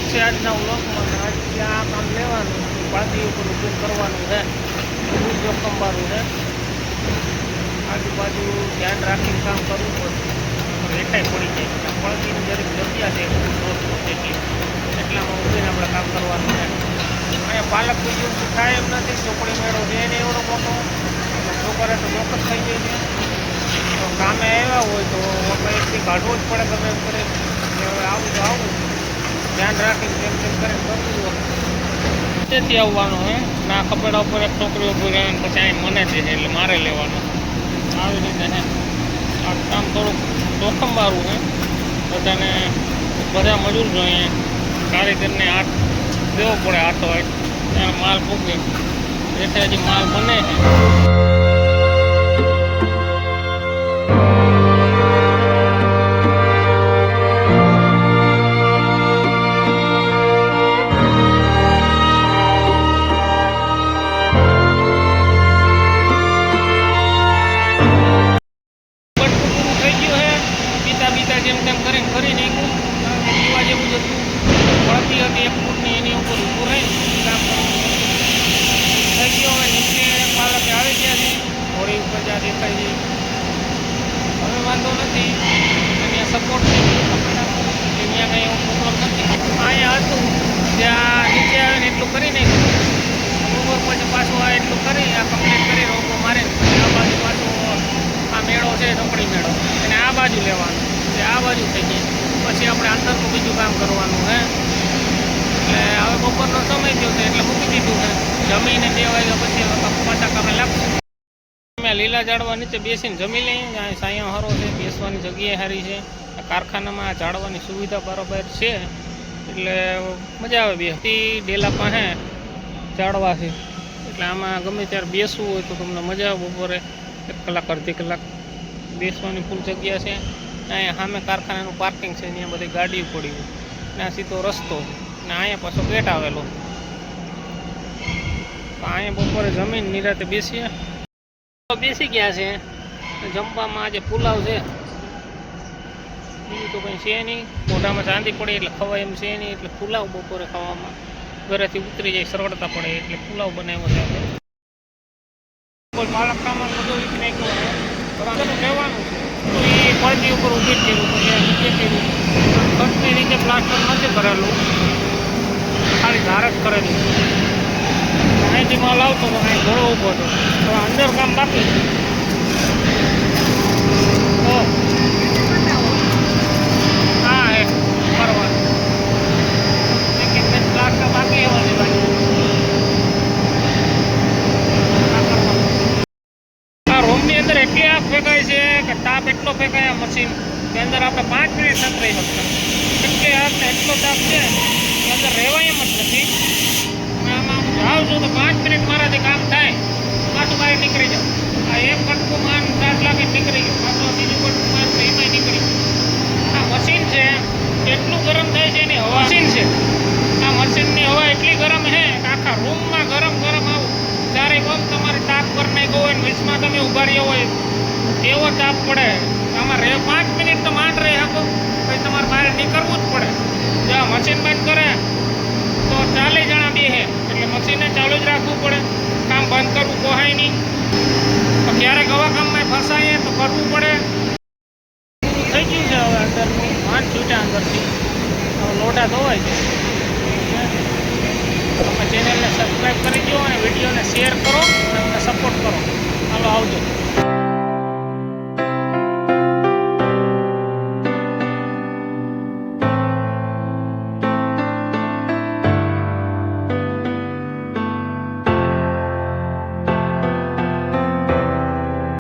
જ છે આજના વ્લોગમાં. આજથી આ કામ લેવાનું, પાછી ઉપર ઊભું કરવાનું છે. બહુ જોખમવાળું છે. આજુબાજુ ધ્યાન રાખીને કામ કરવું પડે. રેખાઈ પડી જાય પડતીની દરેક જગ્યા છે એટલામાં ઊભીને આપણે કામ કરવાનું છે. અહીંયા પાલક બીજું થાય એમ નથી. ચોકડી મેળો છે એને એવડો મોટો છોકરે તો ચોક્કસ થઈ જાય છે. તો કામે આવ્યા હોય તો એકથી કાઢવું જ પડે ગમે એમ કરે. હવે આવું તો આવું ધ્યાન રાખીને તેમ તેમ કરીને કરવું હોય. તેથી આવવાનું હે ના કપડા ઉપર એક છોકરી ઊભી રહે પછી અહીં મને છે એટલે મારે લેવાનું આવી રીતે હે. આ કામ થોડુંક જોખમવાળું હે. બધાને બધા મજૂર જોઈએ, કારીગરને હાથ દેવો પડે હાથો હાથ ત્યારે માલ મૂકે. એટલે હજી માલ બને છે. જેમ તેમ કરીને કરી નાખ્યું. પીવા જેવું જ હતું. પડતી હતી એક ફૂટની એની ઉપર ઊભું રહી કામ થઈ ગયો. હવે નીચે પાલકે આવી ગયા છે. હોળી ઉપર જ્યાં દેખાય છે હવે વાંધો નથી. અહીંયા સપોર્ટ થઈ ગયો કપડા ત્યાં કંઈ એવો પ્રોબ્લેમ નથી. અહીંયા હતું જ્યાં નીચે આવીને એટલું કરી નાખ્યું. ઉપર પછી પાછું આ એટલું કરી આ કમ્પ્લીટ કરી રોકો મારે આ બાજુ પાછું આ મેળો છે ઢોકળી મેળો અને આ બાજુ લેવાનું આ બાજુ થઈ ગઈ. પછી આપણે અંદરનું બીજું કામ કરવાનું હે. એટલે હવે બપોરનો સમય થયો છે એટલે મૂકી દીધું છે. જમીને 2 વાગ્યા પછી પાછા કામે લાગશે. અમે લીલા ઝાડવા નીચે બેસીને જમી લઈએ. અહીં સાંયો સારો છે, બેસવાની જગ્યાએ સારી છે. કારખાનામાં ઝાડવાની સુવિધા બરાબર છે એટલે મજા આવે. બેસતી ડેલા પાસે ઝાડવા છે એટલે આમાં ગમે ત્યારે બેસવું હોય તો તમને મજા આવે. બપોરે 1 કલાક અડધી કલાક બેસવાની ફૂલ જગ્યા છે. અહીંયા સામે કારખાનાનું પાર્કિંગ છે, ત્યાં બધી ગાડીઓ પડી હોય. ત્યાં સીધો રસ્તો ને અહીંયા પાછો ગેટ આવેલો. તો અહીંયા બપોરે જમીન નિરાતે બેસીએ. બેસી ગયા છે. જમવામાં આજે પુલાવ છે, બીજું તો કંઈ છે નહીં. મોઢામાં ચાંદી પડે એટલે ખવાય એમ છે નહીં. એટલે પુલાવ બપોરે ખાવામાં ઘરેથી ઉતરી જાય સરળતા પડે એટલે પુલાવ બનાવ્યો છે આપણે. કોઈ પાલક કામમાં બધું વીકને કહેવાનું છે તો એ પડતી ઉપર ઊભી જ કર્યું. પછી નીચે કર્યું. ખર્ચની નીચે પ્લાસ્ટર નથી કરેલું, ખાલી ધાર જ કરેલું. અહીંથી માલ આવતો તો અહીં ઘણો ઊભો હતો. તો અંદર કામ બાકી તો હા એ કરવાનું પ્લાસ્ટર બાકી એવા છે ભાઈ. રૂમની અંદર એટલી આગ ફેંકાય છે કે તાપ એટલો ફેંકાય આ મશીન કે અંદર આપણે 5 મિનિટ નથી રહી શકતા. એટલી આગ ને એટલો તાપ છે કે અંદર રહેવાય એમ જ નથી. આમાં હું જાઉં છું તો 5 મિનિટ મારાથી કામ થાય પાછું બહાર નીકળી જાઉં. આ એક કટકું માન 7 લાખી નીકળી ગયું, પાછું બીજું કટકું માન તો એમાંય નીકળી ગયું. આ મશીન છે એટલું ગરમ થાય છે એની હવા. મશીન છે આ મશીનની હવા એટલી ગરમ છે કે આખા રૂમમાં ગરમ ગરમ આવું ત્યારે કોમ તમારે તાપ કરી નાખ્યો હોય ને વીસમાં તમે ઊભા રહ્યા હોય એવો તાપ પડે. આમાં 5 મિનિટ તો માંડ રહી શકો પછી તમારે બહાર નીકળવું જ પડે. જો મશીન બંધ કરે તો 40 જણા બેસે એટલે મશીનને ચાલુ જ રાખવું પડે. કામ બંધ કરવું પોહાય નહીં. તો ક્યારેક હવા કામમાં ફસાઈએ તો કરવું પડે. થઈ ગયું છે હવે અંદરનું માંડ છૂટા અંદરથી. હવે લોટા ધોવાય છે. તમે ચેનલને સબસ્ક્રાઈબ કરી દો અને વિડીયોને શેર કરો અને અમને સપોર્ટ કરો. ચાલો આવજો.